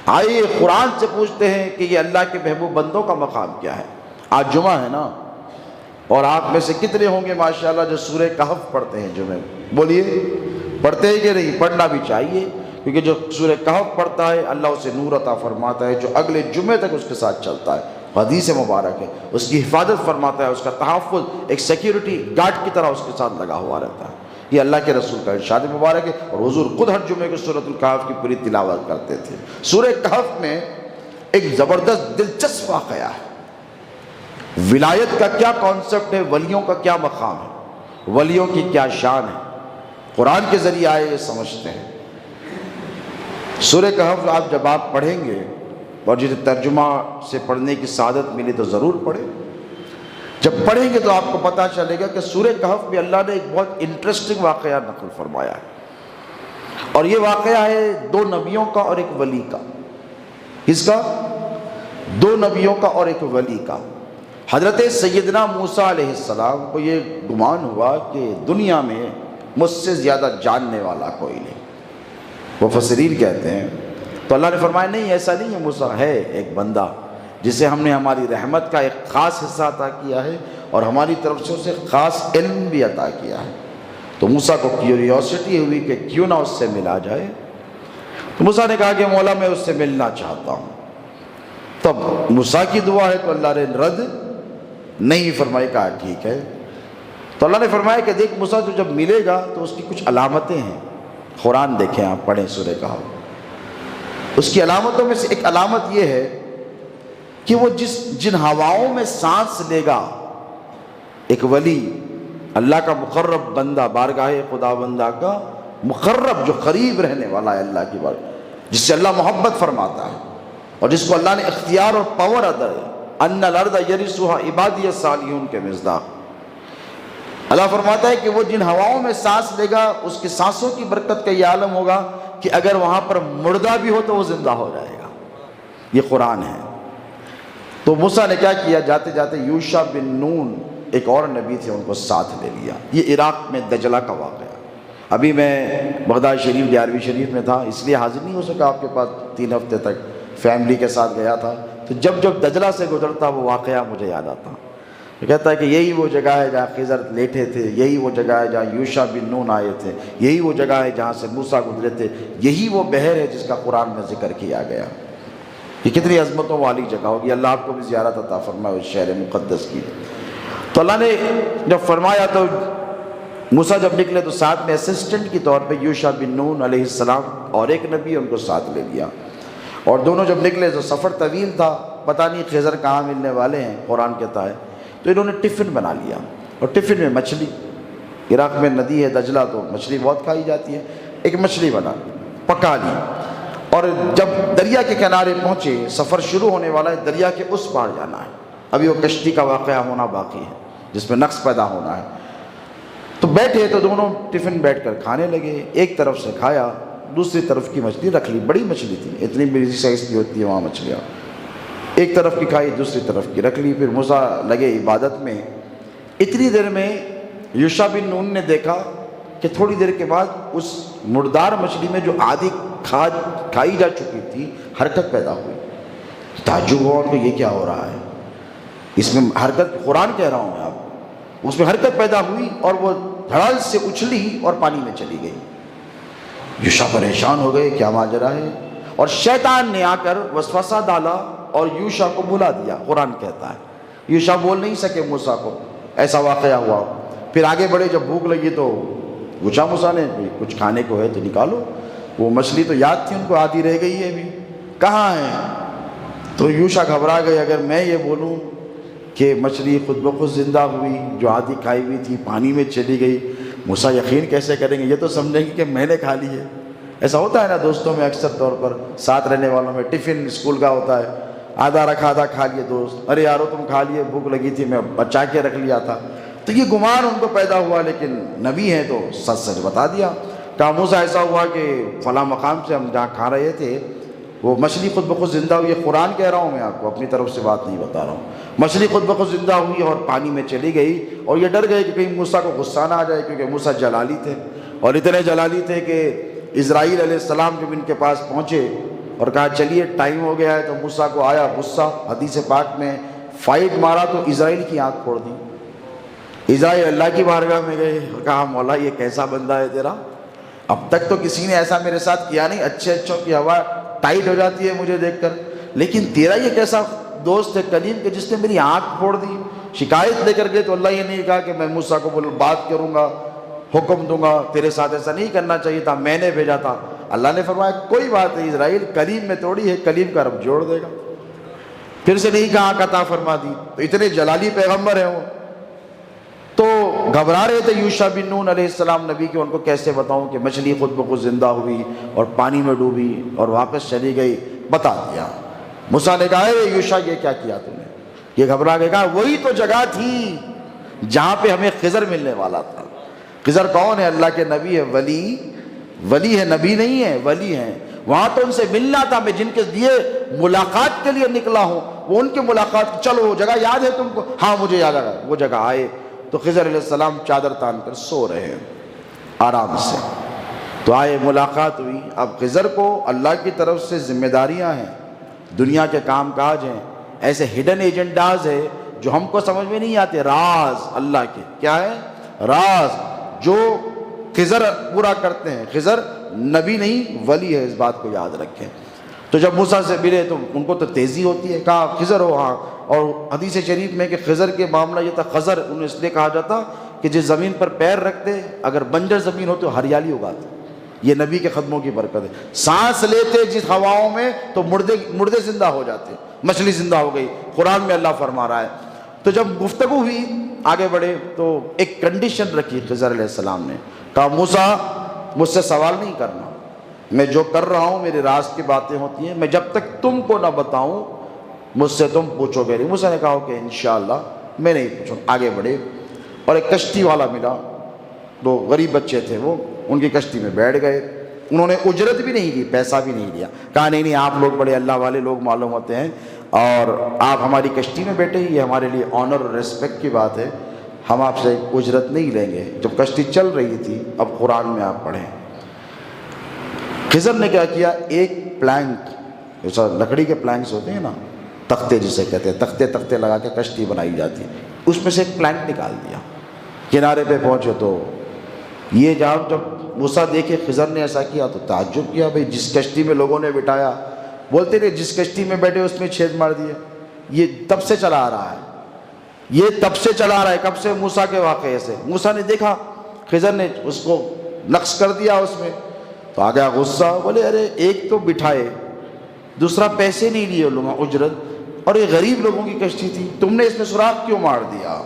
آئیے قرآن سے پوچھتے ہیں کہ یہ اللہ کے محبوب بندوں کا مقام کیا ہے۔ آج جمعہ ہے نا، اور آپ میں سے کتنے ہوں گے ماشاءاللہ جو سورہ کہف پڑھتے ہیں جمعے؟ بولیے، پڑھتے ہیں کہ نہیں؟ پڑھنا بھی چاہیے، کیونکہ جو سورہ کہف پڑھتا ہے اللہ اسے نور عطا فرماتا ہے جو اگلے جمعے تک اس کے ساتھ چلتا ہے۔ حدیث مبارک ہے، اس کی حفاظت فرماتا ہے، اس کا تحفظ ایک سیکیورٹی گارڈ کی طرح اس کے ساتھ لگا ہوا رہتا ہے۔ یہ اللہ کے رسول کا ارشاد مبارک ہے، اور حضور خود ہر جمعے کو سورۃ الکہف کی پوری تلاوت کرتے تھے۔ سورہ کہف میں ایک زبردست دلچسپ واقعہ ہے۔ ولایت کا کیا کانسیپٹ ہے، ولیوں کا کیا مقام ہے، ولیوں کی کیا شان ہے، قرآن کے ذریعے آئے یہ سمجھتے ہیں۔ سورہ کہف آپ جب آپ پڑھیں گے، اور جسے ترجمہ سے پڑھنے کی سعادت ملی تو ضرور پڑھیں۔ جب پڑھیں گے تو آپ کو پتہ چلے گا کہ سورہ کہف میں اللہ نے ایک بہت انٹرسٹنگ واقعہ نقل فرمایا ہے، اور یہ واقعہ ہے دو نبیوں کا اور ایک ولی کا۔ کس کا؟ دو نبیوں کا اور ایک ولی کا۔ حضرت سیدنا موسیٰ علیہ السلام کو یہ گمان ہوا کہ دنیا میں مجھ سے زیادہ جاننے والا کوئی نہیں۔ وہ مفسرین کہتے ہیں تو اللہ نے فرمایا نہیں، ایسا نہیں ہے موسیٰ، ہے ایک بندہ جسے ہم نے ہماری رحمت کا ایک خاص حصہ عطا کیا ہے، اور ہماری طرف سے اسے خاص علم بھی عطا کیا ہے۔ تو موسیٰ کو کیوریوسٹی ہوئی کہ کیوں نہ اس سے ملا جائے۔ تو موسیٰ نے کہا کہ مولا میں اس سے ملنا چاہتا ہوں۔ تب موسیٰ کی دعا ہے تو اللہ نے رد نہیں فرمائی، کہا ٹھیک ہے۔ تو اللہ نے فرمایا کہ دیکھ موسیٰ تو جب ملے گا تو اس کی کچھ علامتیں ہیں۔ قرآن دیکھیں، آپ پڑھیں سورہ کہف۔ اس کی علامتوں میں سے ایک علامت یہ ہے کہ وہ جن ہواؤں میں سانس لے گا، ایک ولی اللہ کا مقرب بندہ، بارگاہ خدا بندہ کا مقرب جو قریب رہنے والا ہے اللہ کی بارگاہ، جس سے اللہ محبت فرماتا ہے، اور جس کو اللہ نے اختیار اور پاور عطا ہے، ان الارض یرثها عبادی الصالحون کے مصداق۔ اللہ فرماتا ہے کہ وہ جن ہواؤں میں سانس لے گا، اس کی سانسوں کی برکت کا یہ عالم ہوگا کہ اگر وہاں پر مردہ بھی ہو تو وہ زندہ ہو جائے گا۔ یہ قرآن ہے۔ تو موسیٰ نے کیا کیا، جاتے جاتے یوشع بن نون ایک اور نبی تھے، ان کو ساتھ لے لیا۔ یہ عراق میں دجلہ کا واقعہ۔ ابھی میں بغداد شریف 11ویں شریف میں تھا، اس لیے حاضر نہیں ہو سکا آپ کے پاس 3 ہفتے تک، فیملی کے ساتھ گیا تھا۔ تو جب جب دجلہ سے گزرتا وہ واقعہ مجھے یاد آتا۔ وہ کہتا ہے کہ یہی وہ جگہ ہے جہاں خضر لیٹے تھے، یہی وہ جگہ ہے جہاں یوشع بن نون آئے تھے، یہی وہ جگہ ہے جہاں سے موسیٰ گزرے تھے، یہی وہ بحر ہے جس کا قرآن میں ذکر کیا گیا۔ یہ کتنی عظمتوں والی جگہ ہوگی، اللہ آپ کو بھی زیارت عطا فرمائے اس شہر مقدس کی۔ تو اللہ نے جب فرمایا تو موسیٰ جب نکلے تو ساتھ میں اسسٹنٹ کی طور پہ یوشع بن نون علیہ السلام اور ایک نبی ان کو ساتھ لے لیا، اور دونوں جب نکلے تو سفر طویل تھا، پتہ نہیں خضر کہاں ملنے والے ہیں، قرآن کہتا ہے۔ تو انہوں نے ٹفن بنا لیا، اور ٹفن میں مچھلی، عراق میں ندی ہے دجلہ تو مچھلی بہت کھائی جاتی ہے، ایک مچھلی بنا پکا لی، اور جب دریا کے کنارے پہنچے، سفر شروع ہونے والا ہے، دریا کے اس پار جانا ہے، ابھی وہ کشتی کا واقعہ ہونا باقی ہے جس میں نقص پیدا ہونا ہے۔ تو بیٹھے تو دونوں ٹفن بیٹھ کر کھانے لگے، ایک طرف سے کھایا، دوسری طرف کی مچھلی رکھ لی، بڑی مچھلی تھی، اتنی بڑی سائز کی ہوتی ہے وہاں مچھلیاں، ایک طرف کی کھائی دوسری طرف کی رکھ لی۔ پھر موسیٰ لگے عبادت میں۔ اتنی دیر میں یوشع بن نون نے دیکھا کہ تھوڑی دیر کے بعد اس مردار مچھلی میں جو آدھی کھائی جا چکی تھی حرکت پیدا ہوئی۔ تعجب ہوا ان کو، یہ کیا ہو رہا ہے؟ اس میں حرکت، قرآن کہہ رہا ہوں میں آپ کو، اس میں حرکت پیدا ہوئی اور وہ دھڑال سے اچھلی اور پانی میں چلی گئی۔ یوشع پریشان ہو گئے، کیا ماجرا ہے؟ اور شیطان نے آ کر وسوسہ ڈالا اور یوشع کو بلا دیا۔ قرآن کہتا ہے یوشع بول نہیں سکے موسیٰ کو، ایسا واقعہ ہوا۔ پھر آگے بڑھے، جب بھوک لگی تو پوچھا موسیٰ نے کچھ کھانے کو ہے تو نکالو۔ وہ مچھلی تو یاد تھی ان کو، آدھی رہ گئی ہے ابھی، کہاں ہے؟ تو یوشع گھبرا گئے، اگر میں یہ بولوں کہ مچھلی خود بخود زندہ ہوئی، جو آدھی کھائی ہوئی تھی پانی میں چلی گئی، موسیٰ یقین کیسے کریں گے؟ یہ تو سمجھیں گے کہ میں نے کھا لی ہے۔ ایسا ہوتا ہے نا دوستوں میں، اکثر طور پر ساتھ رہنے والوں میں، ٹفن اسکول کا ہوتا ہے، آدھا رکھا آدھا کھا لیے دوست، ارے یارو تم کھا لیے، بھوک لگی تھی میں بچا کے رکھ لیا تھا۔ تو یہ گمان ان کو پیدا ہوا، لیکن نبی ہیں تو سچ سچ بتا دیا۔ کہا موسیٰ ایسا ہوا کہ فلاں مقام سے ہم جہاں کھا رہے تھے وہ مچھلی خود بخود زندہ ہوئی، یہ قرآن کہہ رہا ہوں میں آپ کو، اپنی طرف سے بات نہیں بتا رہا ہوں۔ مچھلی خود بخود زندہ ہوئی اور پانی میں چلی گئی، اور یہ ڈر گئے کہ کہیں موسیٰ کو غصہ نہ آ جائے، کیونکہ موسیٰ جلالی تھے، اور اتنے جلالی تھے کہ اسرائیل علیہ السلام جب ان کے پاس پہنچے اور کہا چلیے ٹائم ہو گیا ہے. تو موسیٰ کو آیا غصہ. حدیث پاک میں فائٹ مارا تو اسرائیل کی آنکھ پھوڑ دی. اسرائیل اللہ کی بارگاہ میں گئے اور کہا مولا یہ کیسا بندہ ہے تیرا, اب تک تو کسی نے ایسا میرے ساتھ کیا نہیں, اچھے اچھوں کی ہوا ٹائٹ ہو جاتی ہے مجھے دیکھ کر, لیکن تیرا یہ کیسا دوست ہے کلیم کہ جس نے میری آنکھ پھوڑ دی. شکایت لے کر گئے تو اللہ یہ نہیں کہا کہ میں موسیٰ کو بات کروں گا, حکم دوں گا, تیرے ساتھ ایسا نہیں کرنا چاہیے تھا, میں نے بھیجا تھا. اللہ نے فرمایا کوئی بات نہیں اسرائیل, کلیم میں توڑی ہے, کلیم کا رب جوڑ دے گا. پھر سے نہیں کہا عطا فرما دی. تو اتنے جلالی پیغمبر ہیں وہ. تو گھبرا رہے تھے یوشع بن نون علیہ السلام نبی کے, ان کو کیسے بتاؤں کہ مچھلی خود بخود زندہ ہوئی اور پانی میں ڈوبی اور واپس چلی گئی. بتا دیا. موسیٰ نے کہا اے یوشع یہ کیا کیا تم نے؟ یہ گھبرا کے کہا وہی تو جگہ تھی جہاں پہ ہمیں خضر ملنے والا تھا. خضر کون ہے؟ اللہ کے نبی ہے, ولی ہے, نبی نہیں ہے, ولی ہیں. وہاں تو ان سے ملنا تھا, میں جن کے لیے ملاقات کے لیے نکلا ہوں وہ ان کی ملاقات. چلو وہ جگہ یاد ہے تم کو؟ ہاں مجھے یاد آ. وہ جگہ آئے تو خضر علیہ السلام چادر تان کر سو رہے ہیں آرام سے. تو آئے, ملاقات ہوئی. اب خضر کو اللہ کی طرف سے ذمہ داریاں ہیں, دنیا کے کام کاج ہیں, ایسے ہڈن ایجنڈاز ہے جو ہم کو سمجھ میں نہیں آتے. راز اللہ کے کیا ہے؟ راز جو خضر پورا کرتے ہیں. خضر نبی نہیں ولی ہے, اس بات کو یاد رکھیں. تو جب موسیٰ سے ملے تو ان کو تو تیزی ہوتی ہے, کہا خضر ہو؟ ہاں. اور حدیث شریف میں کہ خضر کے معاملہ یہ تھا, خضر انہیں اس لیے کہا جاتا کہ جس زمین پر پیر رکھتے اگر بنجر زمین ہو تو ہریالی اگاتے. یہ نبی کے قدموں کی برکت ہے. سانس لیتے جس ہواؤں میں تو مردے زندہ ہو جاتے, مچھلی زندہ ہو گئی. قرآن میں اللہ فرما رہا ہے. تو جب گفتگو ہوئی آگے بڑھے تو ایک کنڈیشن رکھی خضر علیہ السلام نے, کہا موسیٰ مجھ سے سوال نہیں کرنا, میں جو کر رہا ہوں میرے راز کی باتیں ہوتی ہیں, میں جب تک تم کو نہ بتاؤں مجھ سے تم پوچھو گے نہیں. موسیٰ نے کہا کہ انشاءاللہ میں نہیں پوچھوں. آگے بڑھے اور ایک کشتی والا ملا, دو غریب بچے تھے, وہ ان کی کشتی میں بیٹھ گئے. انہوں نے اجرت بھی نہیں دی, پیسہ بھی نہیں دیا. کہا نہیں آپ لوگ بڑے اللہ والے لوگ معلوم ہوتے ہیں اور آپ ہماری کشتی میں بیٹھے, یہ ہمارے لیے آنر اور ریسپیکٹ کی بات ہے, ہم آپ سے اجرت نہیں لیں گے. جب کشتی چل رہی تھی, اب قرآن میں آپ پڑھیں, خضر نے کیا کیا, ایک پلانک, جیسا لکڑی کے پلانکس ہوتے ہیں نا, تختے جسے کہتے ہیں, تختے لگا کے کشتی بنائی جاتی ہے, اس میں سے ایک پلانک نکال دیا. کنارے پہ پہنچے تو یہ جب موسیٰ دیکھے خضر نے ایسا کیا تو تعجب کیا, بھئی جس کشتی میں لوگوں نے بٹھایا, بولتے نہیں جس کشتی میں بیٹھے اس میں چھید مار دیے. یہ تب سے چلا آ رہا ہے, یہ تب سے چلا آ رہا ہے. کب سے؟ موسیٰ کے واقعے سے. موسیٰ نے دیکھا خضر نے اس کو نقص کر دیا اس میں, تو آ گیا غصہ. بولے ارے ایک تو بٹھائے, دوسرا پیسے نہیں لیے لوگوں اجرت, اور یہ غریب لوگوں کی کشتی تھی, تم نے اس میں سوراخ کیوں مار دیا؟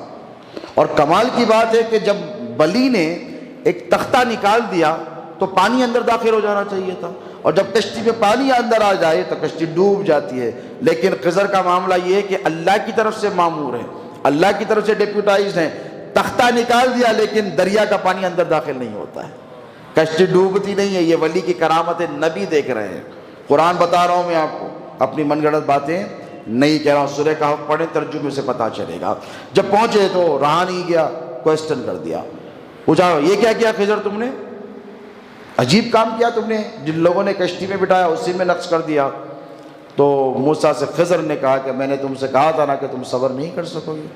اور کمال کی بات ہے کہ جب بلی نے ایک تختہ نکال دیا تو پانی اندر داخل ہو جانا چاہیے تھا, اور جب کشتی میں پانی اندر آ جائے تو کشتی ڈوب جاتی ہے. لیکن خضر کا معاملہ یہ ہے کہ اللہ کی طرف سے مامور ہے, اللہ کی طرف سے ڈیپیوٹائزڈ ہیں. تختہ نکال دیا لیکن دریا کا پانی اندر داخل نہیں ہوتا ہے, کشتی ڈوبتی نہیں ہے. یہ ولی کی کرامت ہے, نبی دیکھ رہے ہیں. قرآن بتا رہا ہوں میں آپ کو, اپنی من گھڑت باتیں نہیں کہہ رہا ہوں. سورہ کہف پڑھیں, ترجمے سے پتہ چلے گا. جب پہنچے تو رہا نہیں گیا, کوسچن کر دیا, پوچھا یہ کیا کیا خضر تم نے؟ عجیب کام کیا تم نے, جن لوگوں نے کشتی میں بٹھایا اسی میں نقص کر دیا. تو موسیٰ سے خضر نے کہا کہ میں نے تم سے کہا تھا نا کہ تم صبر نہیں کر سکو گے.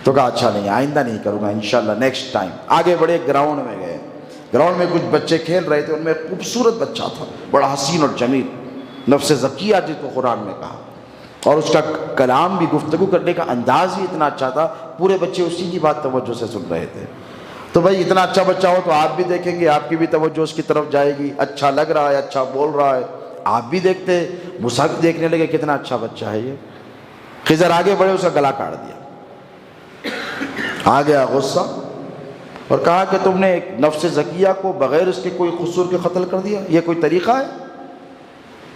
تو کہا اچھا نہیں, آئندہ نہیں کروں گا انشاءاللہ, نیکسٹ ٹائم. آگے بڑے, گراؤنڈ میں گئے. گراؤنڈ میں کچھ بچے کھیل رہے تھے, ان میں ایک خوبصورت بچہ تھا, بڑا حسین اور جمیل, نفس زکیہ جس کو قرآن میں کہا, اور اس کا کلام بھی, گفتگو کرنے کا انداز بھی اتنا اچھا تھا. پورے بچے اسی کی بات توجہ سے سن رہے تھے. تو بھائی اتنا اچھا بچہ ہو تو آپ بھی دیکھیں گے, آپ کی بھی توجہ اس کی طرف جائے گی. اچھا لگ رہا ہے, اچھا بول رہا ہے, آپ بھی دیکھتے. موسیٰ بھی دیکھنے لگے کتنا اچھا بچہ ہے یہ. خضر آگے بڑھے, اس کا گلا کاٹ دیا. آ گیا غصہ اور کہا کہ تم نے ایک نفس زکیہ کو بغیر اس کے کوئی قصور کے قتل کر دیا, یہ کوئی طریقہ ہے؟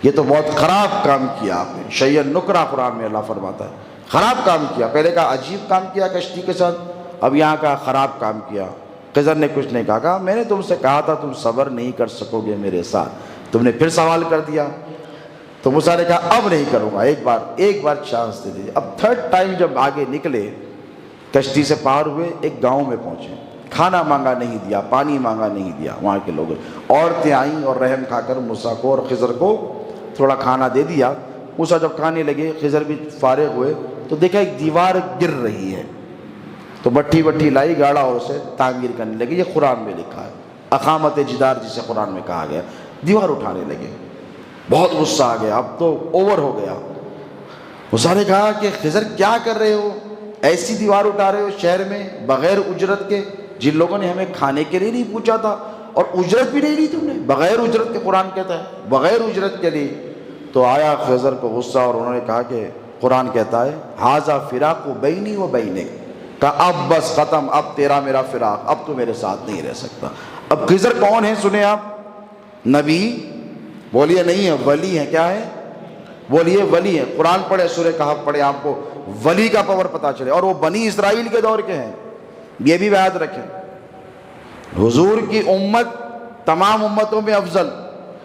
یہ تو بہت خراب کام کیا آپ نے. شیئن نکرہ قرآن میں اللہ فرماتا ہے, خراب کام کیا. پہلے کہا عجیب کام کیا کشتی کے ساتھ, اب یہاں کہا خراب کام کیا. خضر نے کچھ نہیں کہا, کہا میں نے تم سے کہا تھا تم صبر نہیں کر سکو گے میرے ساتھ, تم نے پھر سوال کر دیا. تو موسیٰ نے کہا اب نہیں کروں گا, ایک بار چانس دے دیجیے. اب تھرڈ ٹائم جب آگے نکلے, کشتی سے پار ہوئے, ایک گاؤں میں پہنچے. کھانا مانگا نہیں دیا, پانی مانگا نہیں دیا. وہاں کے لوگ, عورتیں آئیں اور رحم کھا کر موسیٰ کو اور خضر کو تھوڑا کھانا دے دیا۔ موسیٰ جب کھانے لگے، خضر بھی فارغ ہوئے تو دیکھا ایک دیوار گر رہی ہے، تو بٹھی بٹھی لائی گاڑا اور اسے تعمیر کرنے لگے۔ یہ قرآن میں لکھا ہے، اقامت جدار جسے قرآن میں کہا گیا۔ دیوار اٹھانے لگے، بہت غصہ آ گیا، اب تو اوور ہو گیا۔ موسیٰ نے کہا کہ خضر کیا کر رہے ہو، ایسی دیوار اٹھا رہے ہو شہر میں بغیر اجرت کے، جن لوگوں نے ہمیں کھانے کے لیے نہیں پوچھا تھا اور اجرت بھی نہیں لی تم نے، بغیر اجرت کے، قرآن کہتا ہے بغیر اجرت کے لی۔ تو آیا خضر کو غصہ اور انہوں نے کہا کہ قرآن کہتا ہے ھذا فراق بینی و بینک، کہا اب بس ختم، اب تیرا میرا فراق، اب تو میرے ساتھ نہیں رہ سکتا۔ اب خضر کون ہے سنیں آپ؟ نبی بولیے نہیں ہے، ولی ہے۔ کیا ہے؟ بولیے ولی ہے۔ قرآن پڑھے، سورہ کہف پڑھے، آپ کو ولی کا پاور پتا چلے، اور وہ بنی اسرائیل کے دور کے ہیں، یہ بھی یاد رکھیں۔ حضور کی امت تمام امتوں میں افضل،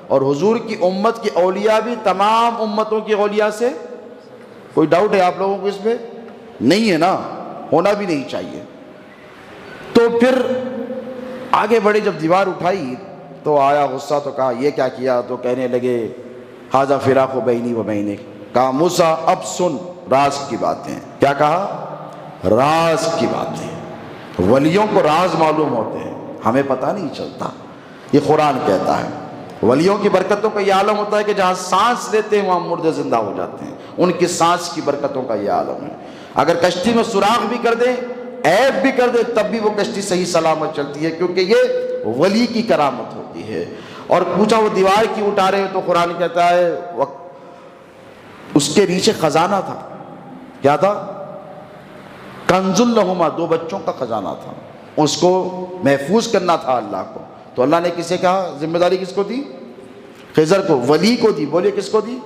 اور حضور کی امت کی اولیاء بھی تمام امتوں کی اولیاء سے، کوئی ڈاؤٹ ہے آپ لوگوں کو اس پہ؟ نہیں ہے نا، ہونا بھی نہیں چاہیے۔ تو پھر آگے بڑھے، جب دیوار اٹھائی تو آیا غصہ، تو کہا یہ کیا کیا؟ تو کہنے لگے ھذا فراق بینی و بینک۔ کہا موسیٰ اب سن راز کی باتیں۔ کیا کہا؟ راز کی باتیں۔ ولیوں کو راز معلوم ہوتے ہیں، ہمیں پتہ نہیں چلتا، یہ قرآن کہتا ہے۔ ولیوں کی برکتوں کا یہ عالم ہوتا ہے کہ جہاں سانس لیتے ہیں وہاں مردے زندہ ہو جاتے ہیں، ان کی سانس کی برکتوں کا یہ عالم ہے۔ اگر کشتی میں سوراخ بھی کر دیں، عیب بھی کر دیں، تب بھی وہ کشتی صحیح سلامت چلتی ہے، کیونکہ یہ ولی کی کرامت ہوتی ہے۔ اور پوچھا وہ دیوار کیوں اٹھا رہے ہو؟ تو قرآن کہتا ہے اس کے نیچے خزانہ تھا۔ کیا تھا؟ کنز لہما، دو بچوں کا خزانہ تھا، اس کو محفوظ کرنا تھا اللہ کو۔ تو اللہ نے کسے کہا ذمہ داری کس کو دی؟ خضر کو، ولی کو دی۔ بولے کس کو دی؟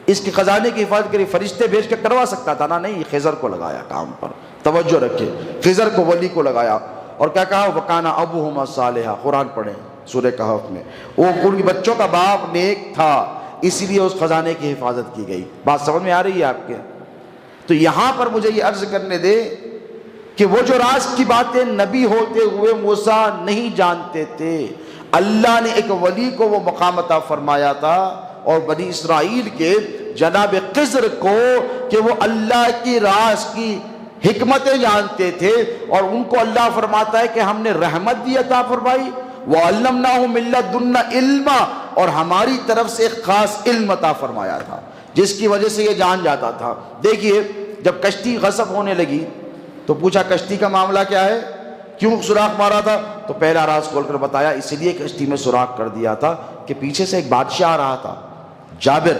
اس کے خزانے کی حفاظت کری، فرشتے بھیج کے کروا سکتا تھا نا، نہیں، خضر کو لگایا کام پر۔ توجہ رکھے، خضر کو، ولی کو لگایا۔ اور کیا کہا؟ وَكَانَ أَبُوهُمَا صَالِحًا، قرآن پڑھیں سورہ کہف میں، وہ ان کے بچوں کا باپ نیک تھا، اسی لیے اس خزانے کی حفاظت کی گئی۔ بات سمجھ میں آ رہی ہے آپ کے؟ تو یہاں پر مجھے یہ عرض کرنے دے کہ وہ جو راز کی باتیں نبی ہوتے ہوئے موسیٰ نہیں جانتے تھے، اللہ نے ایک ولی کو وہ مقام عطا فرمایا تھا، اور بنی اسرائیل کے جناب خضر کو کہ وہ اللہ کی راز کی حکمتیں جانتے تھے، اور ان کو اللہ فرماتا ہے کہ ہم نے رحمت بھی عطا فرمائی، وَعَلَّمْنَاهُ مِن لَّدُنَّا عِلْمًا، اور ہماری طرف سے ایک خاص علم عطا فرمایا تھا جس کی وجہ سے یہ جان جاتا تھا۔ دیکھیے جب کشتی غصب ہونے لگی تو پوچھا کشتی کا معاملہ کیا ہے، کیوں سوراخ مارا تھا؟ تو پہلا راز کھول کر بتایا اس لیے کشتی میں سوراخ کر دیا تھا کہ پیچھے سے ایک بادشاہ آ رہا تھا جابر،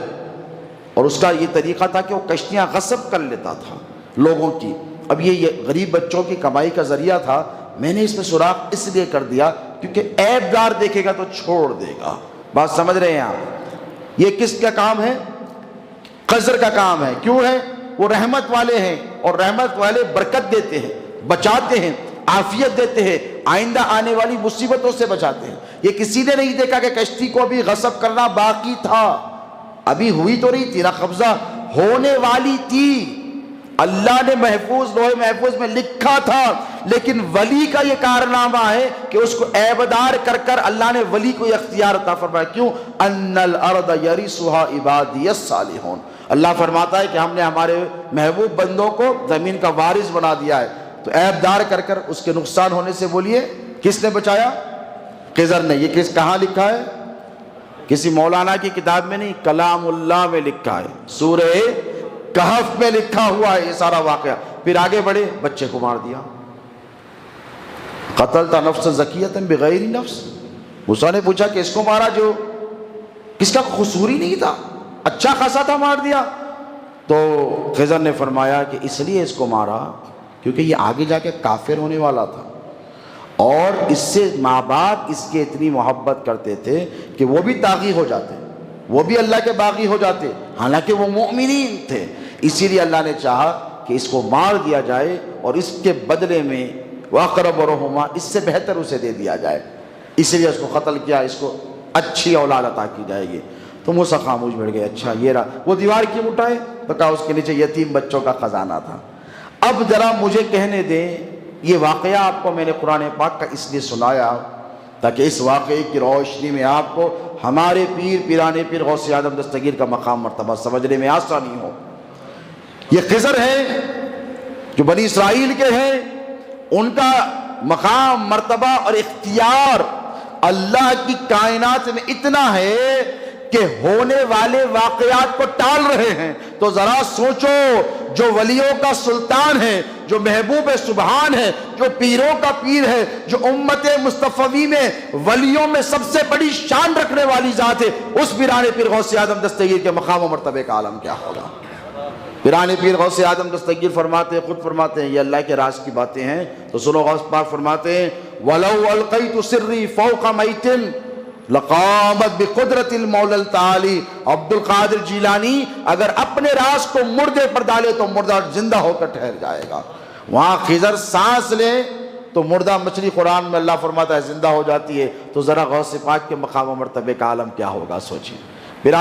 اور اس کا یہ طریقہ تھا کہ وہ کشتیاں غصب کر لیتا تھا لوگوں کی۔ اب یہ غریب بچوں کی کمائی کا ذریعہ تھا، میں نے اس میں سوراخ اس لیے کر دیا کیونکہ عیب دار دیکھے گا تو چھوڑ دے گا۔ بات سمجھ رہے ہیں آپ؟ یہ کس کا کام ہے؟ خضر کا کام ہے۔ کیوں ہے؟ وہ رحمت والے ہیں، اور رحمت والے برکت دیتے ہیں، بچاتے ہیں، عافیت دیتے ہیں، آئندہ آنے والی مصیبتوں سے بچاتے ہیں۔ یہ کسی نے نہیں دیکھا کہ کشتی کو ابھی غصب کرنا باقی تھا، ابھی ہوئی تو نہیں تھی نا، قبضہ ہونے والی تھی، اللہ نے محفوظ لوح محفوظ میں لکھا تھا۔ لیکن ولی کا یہ کارنامہ ہے کہ اس کو عیبدار کر کر اللہ نے ولی کو یہ اختیار عطا فرمایا۔ کیوں؟ ان الارض یرثها عبادی الصالحون، اللہ فرماتا ہے کہ ہم نے ہمارے محبوب بندوں کو زمین کا وارث بنا دیا ہے۔ تو عیبدار کر کر اس کے نقصان ہونے سے بولیے کس نے بچایا؟ خضر نے۔ یہ کہاں لکھا ہے؟ کسی مولانا کی کتاب میں نہیں، کلام اللہ میں لکھا ہے، سورہ کہف میں لکھا ہوا ہے یہ سارا واقعہ۔ پھر آگے بڑھے، بچے کو مار دیا۔ قتلت نفس زکیۃ بغیر نفس، موسیٰ نے پوچھا کہ اس کو مارا جو کس کا قصور ہی نہیں تھا، اچھا خاصا تھا، مار دیا۔ تو خضر نے فرمایا کہ اس لیے اس کو مارا کیونکہ یہ آگے جا کے کافر ہونے والا تھا، اور اس سے ماں باپ اس کے اتنی محبت کرتے تھے کہ وہ بھی طاغی ہو جاتے، وہ بھی اللہ کے باغی ہو جاتے، حالانکہ وہ مومنین تھے۔ اسی لیے اللہ نے چاہا کہ اس کو مار دیا جائے، اور اس کے بدلے میں وَأَقْرَبُهُمَا، اس سے بہتر اسے دے دیا جائے، اس لیے اس کو قتل کیا، اس کو اچھی اولاد عطا کی جائے گی۔ تو موسیٰ خاموش بیٹھ گئے۔ اچھا یہ رہا، وہ دیوار کیوں اٹھائے؟ تو کہا اس کے نیچے یتیم بچوں کا خزانہ تھا۔ اب ذرا مجھے کہنے دیں، یہ واقعہ آپ کو میں نے قرآن پاک کا اس لیے سنایا تاکہ اس واقعے کی روشنی میں آپ کو ہمارے پیر پیرانے پیر غوث اعظم دستگیر کا مقام مرتبہ سمجھنے میں آسانی ہو۔ یہ خضر ہیں جو بنی اسرائیل کے ہیں، ان کا مقام مرتبہ اور اختیار اللہ کی کائنات میں اتنا ہے کہ ہونے والے واقعات کو ٹال رہے ہیں۔ تو ذرا سوچو، جو ولیوں کا سلطان ہے، جو محبوب سبحان ہے، جو پیروں کا پیر ہے، جو امت مصطفی میں ولیوں میں سب سے بڑی شان رکھنے والی ذات ہے، اس پیرانے پیر غوث اعظم دستگیر کے مقام و مرتبے کا عالم کیا ہوگا۔ پیرانے پیر غوث اعظم دستگیر فرماتے ہیں، خود فرماتے ہیں، یہ اللہ کے راز کی باتیں ہیں۔ تو سنو، غوث پاک فرماتے ہیں وَلَوْ أَلْقَيْتُ سِرِّي فَوْقَ مَيْتٍ لَقَامَتْ بِقُدْرَةِ الْمَوْلَى الْتَعَالِي۔ عبد القادر جیلانی اگر اپنے راز کو مردے پر ڈالے تو مردہ زندہ ہو کر ٹھہر جائے گا۔ وہاں خضر سانس لے تو مردہ مچھلی قرآن میں اللہ فرماتا ہے زندہ ہو جاتی ہے، تو ذرا غوث پاک کے مقام و مرتبے کا عالم کیا ہوگا سوچیں۔